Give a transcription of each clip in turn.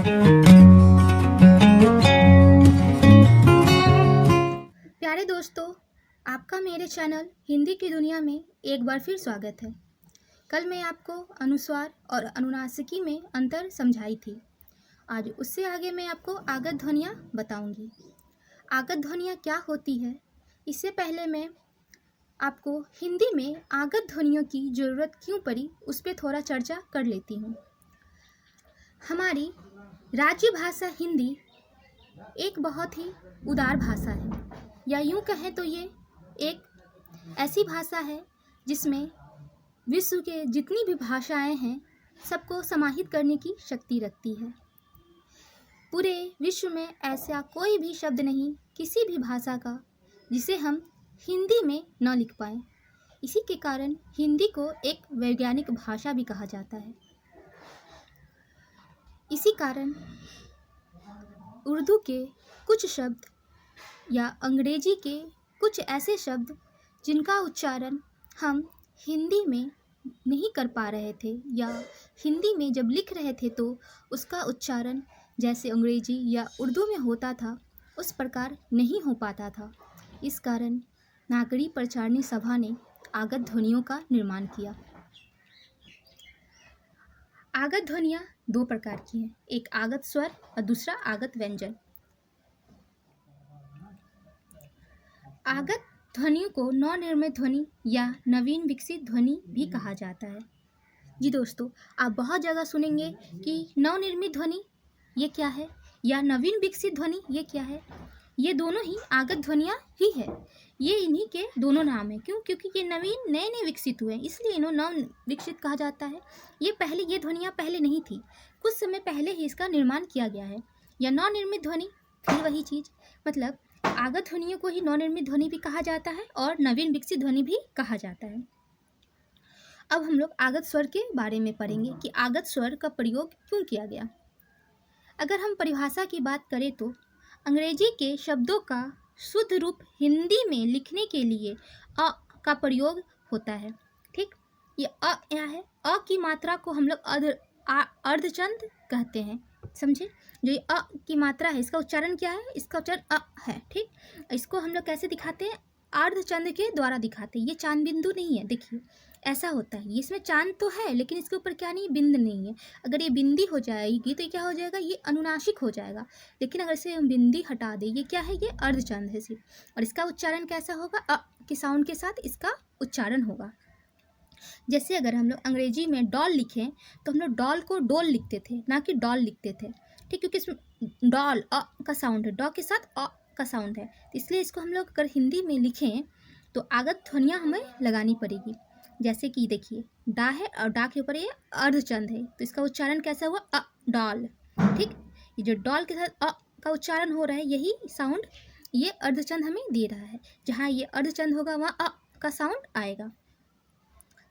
प्यारे दोस्तों, आपका मेरे चैनल हिंदी की दुनिया में एक बार फिर स्वागत है। कल मैं आपको अनुस्वार और अनुनासिकी में अंतर समझाई थी। आज उससे आगे मैं आपको आगत ध्वनियाँ बताऊंगी। आगत ध्वनियाँ क्या होती है, इससे पहले मैं आपको हिंदी में आगत ध्वनियों की ज़रूरत क्यों पड़ी उस पर थोड़ा चर्चा कर लेती हूँ। हमारी राज्य भाषा हिंदी एक बहुत ही उदार भाषा है, या यूँ कहें तो ये एक ऐसी भाषा है जिसमें विश्व के जितनी भी भाषाएं हैं सबको समाहित करने की शक्ति रखती है। पूरे विश्व में ऐसा कोई भी शब्द नहीं किसी भी भाषा का जिसे हम हिंदी में न लिख पाएं। इसी के कारण हिंदी को एक वैज्ञानिक भाषा भी कहा जाता है। इसी कारण उर्दू के कुछ शब्द या अंग्रेजी के कुछ ऐसे शब्द जिनका उच्चारण हम हिंदी में नहीं कर पा रहे थे, या हिंदी में जब लिख रहे थे तो उसका उच्चारण जैसे अंग्रेजी या उर्दू में होता था उस प्रकार नहीं हो पाता था। इस कारण नागरी प्रचारणी सभा ने आगत ध्वनियों का निर्माण किया। आगत ध्वनियाँ दो प्रकार की हैं, एक आगत स्वर और दूसरा आगत व्यंजन। आगत ध्वनियों को नवनिर्मित ध्वनि या नवीन विकसित ध्वनि भी कहा जाता है। जी दोस्तों, आप बहुत जगह सुनेंगे कि नवनिर्मित ध्वनि ये क्या है या नवीन विकसित ध्वनि ये क्या है। ये दोनों ही आगत ध्वनियाँ ही है। ये इन्हीं के दोनों नाम है। क्यों? क्योंकि ये नवीन नए नए विकसित हुए हैं, इसलिए इन्हों नव विकसित कहा जाता है। ये ध्वनियाँ पहले नहीं थी, कुछ समय पहले ही इसका निर्माण किया गया है। या नवनिर्मित ध्वनि फिर वही चीज़, मतलब आगत ध्वनियों को ही नवनिर्मित ध्वनि भी कहा जाता है और नवीन विकसित ध्वनि भी कहा जाता है। अब हम लोग आगत स्वर के बारे में पढ़ेंगे कि आगत स्वर का प्रयोग क्यों किया गया। अगर हम परिभाषा की बात करें तो अंग्रेजी के शब्दों का शुद्ध रूप हिंदी में लिखने के लिए अ का प्रयोग होता है। ठीक, ये अ क्या है? अ की मात्रा को हम लोग अर्धचंद कहते हैं। समझे? जो ये अ की मात्रा है इसका उच्चारण क्या है? इसका उच्चारण अ है। ठीक, इसको हम लोग कैसे दिखाते हैं? अर्धचंद के द्वारा दिखाते हैं। ये चांद बिंदु नहीं है, देखिए ऐसा होता है। इसमें चांद तो है लेकिन इसके ऊपर क्या नहीं, बिंद नहीं है। अगर ये बिंदी हो जाएगी तो क्या हो जाएगा? ये अनुनासिक हो जाएगा। लेकिन अगर इसे हम बिंदी हटा दें, ये क्या है? ये अर्धचंद है सिर्फ। और इसका उच्चारण कैसा होगा? अ के साउंड के साथ इसका उच्चारण होगा। जैसे अगर हम लोग अंग्रेजी में डॉल लिखें तो हम लोग डॉल को डोल लिखते थे, ना कि डॉल लिखते थे। ठीक, क्योंकि इसमें डॉल अ का साउंड है, डॉ के साथ अ का साउंड है, तो इसलिए इसको हम लोग अगर हिंदी में लिखें तो आगत ध्वनियाँ हमें लगानी पड़ेगी। जैसे कि देखिए डा है और डा के ऊपर ये अर्धचंद है, तो इसका उच्चारण कैसा हुआ? A doll. ठीक, ये जो डॉल के साथ अ का उच्चारण हो रहा है यही साउंड ये अर्धचंद हमें दे रहा है। जहाँ ये अर्धचंद होगा वहाँ अ का साउंड आएगा।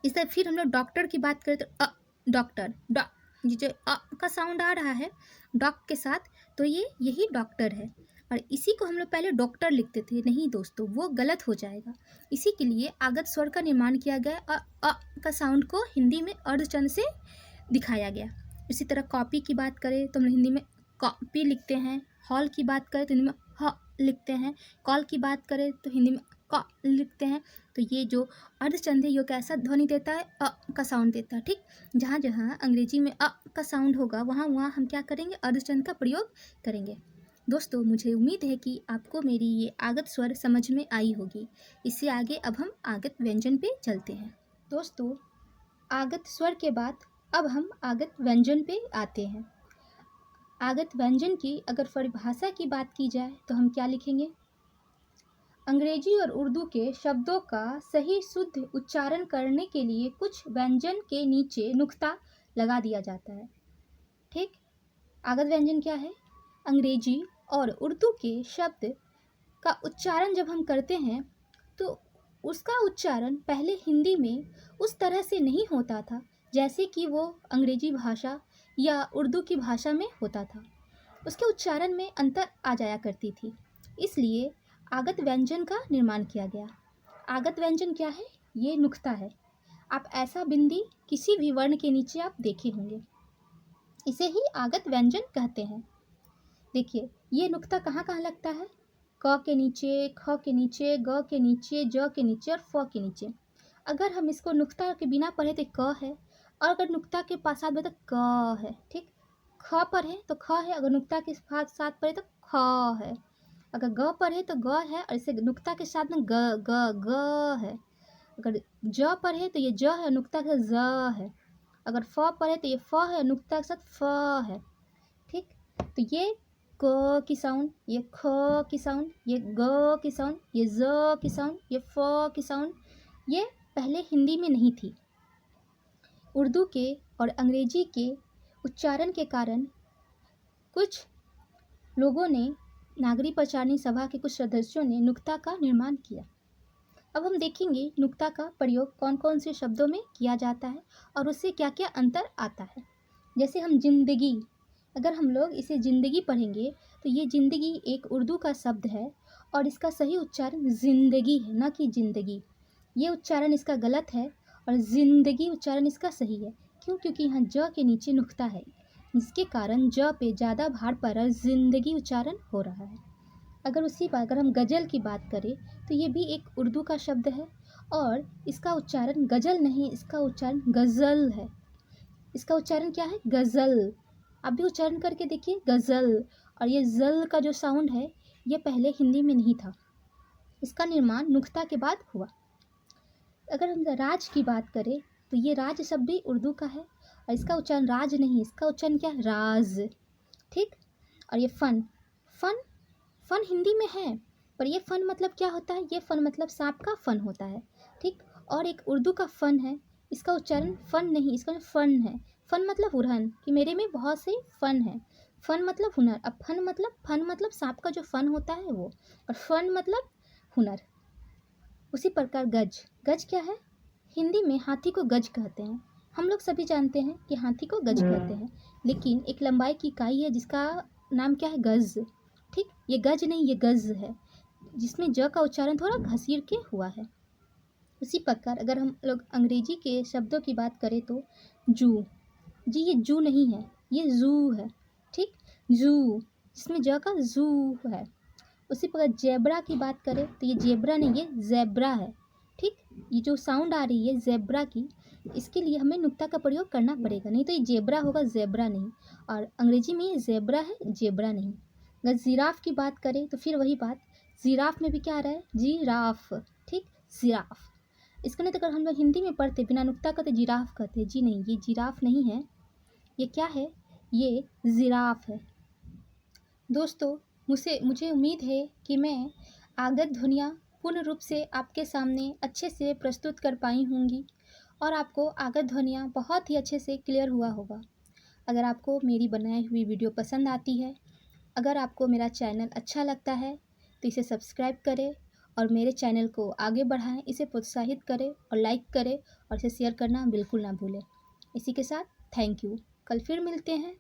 इससे फिर हम लोग डॉक्टर की बात करें तो डॉक्टर ये जो अ का साउंड आ रहा है डॉक के साथ, तो ये यही डॉक्टर है। और इसी को हम लोग पहले डॉक्टर लिखते थे। नहीं दोस्तों, वो गलत हो जाएगा। इसी के लिए आगत स्वर का निर्माण किया गया। अ का साउंड को हिंदी में अर्धचंद से दिखाया गया। इसी तरह कॉपी की बात करें तो हम हिंदी में कॉपी लिखते हैं। हॉल की बात करें तो हिंदी में ह लिखते हैं। कॉल की बात करें तो हिंदी में क लिखते हैं। तो ये जो अर्धचंद है ये कैसा ध्वनि देता है? अ का साउंड देता है। ठीक, जहाँ जहाँ अंग्रेजी में अ का साउंड होगा वहाँ वहाँ हम क्या करेंगे? अर्धचंद का प्रयोग करेंगे। दोस्तों, मुझे उम्मीद है कि आपको मेरी ये आगत स्वर समझ में आई होगी। इससे आगे अब हम आगत व्यंजन पे चलते हैं। दोस्तों, आगत स्वर के बाद अब हम आगत व्यंजन पे आते हैं। आगत व्यंजन की अगर परिभाषा की बात की जाए तो हम क्या लिखेंगे? अंग्रेजी और उर्दू के शब्दों का सही शुद्ध उच्चारण करने के लिए कुछ व्यंजन के नीचे नुक्ता लगा दिया जाता है। ठीक, आगत व्यंजन क्या है? अंग्रेजी और उर्दू के शब्द का उच्चारण जब हम करते हैं तो उसका उच्चारण पहले हिंदी में उस तरह से नहीं होता था जैसे कि वो अंग्रेजी भाषा या उर्दू की भाषा में होता था। उसके उच्चारण में अंतर आ जाया करती थी। इसलिए आगत व्यंजन का निर्माण किया गया। आगत व्यंजन क्या है? ये नुक्ता है। आप ऐसा बिंदी किसी भी वर्ण के नीचे आप देखे होंगे। इसे ही आगत व्यंजन कहते हैं। देखिए ये नुक्ता कहाँ कहाँ लगता है, क के नीचे, ख के नीचे, ग के नीचे, ज के नीचे और फ के नीचे। अगर हम इसको नुक्ता के बिना पढ़े तो क है, और अगर नुक्ता के पास साथ तो क है। ठीक, ख पर है तो ख है, अगर नुक्ता के साथ साथ पढ़े तो ख है, अगर ग पर है तो ग है, और इसे नुक्ता के साथ में ग ग ग है। अगर ज पर है तो ये ज है, नुक्ता के साथ ज है। अगर फ पर है तो ये फ है, नुक्ता के साथ फ है। ठीक, तो ये क की साउंड, ये ख की साउंड, ये ग की साउंड, ये ज की साउंड, ये फ की साउंड, ये पहले हिंदी में नहीं थी। उर्दू के और अंग्रेजी के उच्चारण के कारण कुछ लोगों ने, नागरिक प्रचारणी सभा के कुछ सदस्यों ने नुक्ता का निर्माण किया। अब हम देखेंगे नुक्ता का प्रयोग कौन कौन से शब्दों में किया जाता है और उससे क्या क्या अंतर आता है। जैसे हम जिंदगी, अगर हम लोग इसे ज़िंदगी पढ़ेंगे तो ये ज़िंदगी एक उर्दू का शब्द है और इसका सही उच्चारण ज़िंदगी है, ना कि जिंदगी। ये उच्चारण इसका गलत है और ज़िंदगी उच्चारण इसका सही है। क्यों? क्योंकि यहाँ ज के नीचे नुक्ता है, जिसके कारण ज पे ज़्यादा भार पड़ ज़िंदगी उच्चारण हो रहा है। अगर हम गज़ल की बात करें तो ये भी एक उर्दू का शब्द है और इसका उच्चारण गज़ल नहीं, इसका उच्चारण गज़ल है। इसका उच्चारण क्या है? गज़ल। आप भी उच्चारण करके देखिए, गज़ल। और ये ज़ल का जो साउंड है ये पहले हिंदी में नहीं था, इसका निर्माण नुक्ता के बाद हुआ। अगर हम राज की बात करें तो ये राज शब्द भी उर्दू का है और इसका उच्चारण राज नहीं, इसका उच्चारण क्या है? राज। ठीक, और ये फन, फन फन हिंदी में है, पर ये फन मतलब क्या होता है? ये फन मतलब सांप का फन होता है। ठीक, और एक उर्दू का फन है, इसका उच्चारण फन नहीं, इसका फन है। फन मतलब हुनर, कि मेरे में बहुत से फन है। फन मतलब हुनर। अब फन मतलब सांप का जो फन होता है वो, और फन मतलब हुनर। उसी प्रकार गज, गज क्या है? हिंदी में हाथी को गज कहते हैं। हम लोग सभी जानते हैं कि हाथी को गज कहते हैं, लेकिन एक लंबाई की इकाई है जिसका नाम क्या है? गज। ठीक, ये गज नहीं, ये गज है, जिसमें ज का उच्चारण थोड़ा घसीर के हुआ है। उसी प्रकार अगर हम लोग अंग्रेजी के शब्दों की बात करें तो जू, जी ये जू नहीं है, ये जू है। ठीक, जू, जिसमें ज का जू है। उसी प्रकार जेब्रा की बात करें तो ये जेब्रा नहीं, ये जेब्रा है। ठीक, ये जो साउंड आ रही है जेब्रा की, इसके लिए हमें नुक्ता का प्रयोग करना पड़ेगा, नहीं तो ये जेब्रा होगा, जेब्रा नहीं। और अंग्रेजी में ये जेब्रा है, जेब्रा नहीं। अगर जिराफ की बात करें तो फिर वही बात, जिराफ में भी क्या आ रहा है? जिराफ। ठीक, जिराफ। इसको नहीं तो अगर हम लोग हिंदी में पढ़ते बिना नुक्ता का तो जिराफ कहते, जी नहीं, ये जिराफ नहीं है, ये क्या है? ये जिराफ है। दोस्तों, मुझे उम्मीद है कि मैं आगत ध्वनियाँ पूर्ण रूप से आपके सामने अच्छे से प्रस्तुत कर पाई होंगी और आपको आगत ध्वनियाँ बहुत ही अच्छे से क्लियर हुआ होगा। अगर आपको मेरी बनाई हुई वीडियो पसंद आती है, अगर आपको मेरा चैनल अच्छा लगता है तो इसे सब्सक्राइब करें और मेरे चैनल को आगे बढ़ाएं, इसे प्रोत्साहित करें और लाइक करें और इसे शेयर करना बिल्कुल ना भूलें। इसी के साथ थैंक यू। कल फिर मिलते हैं।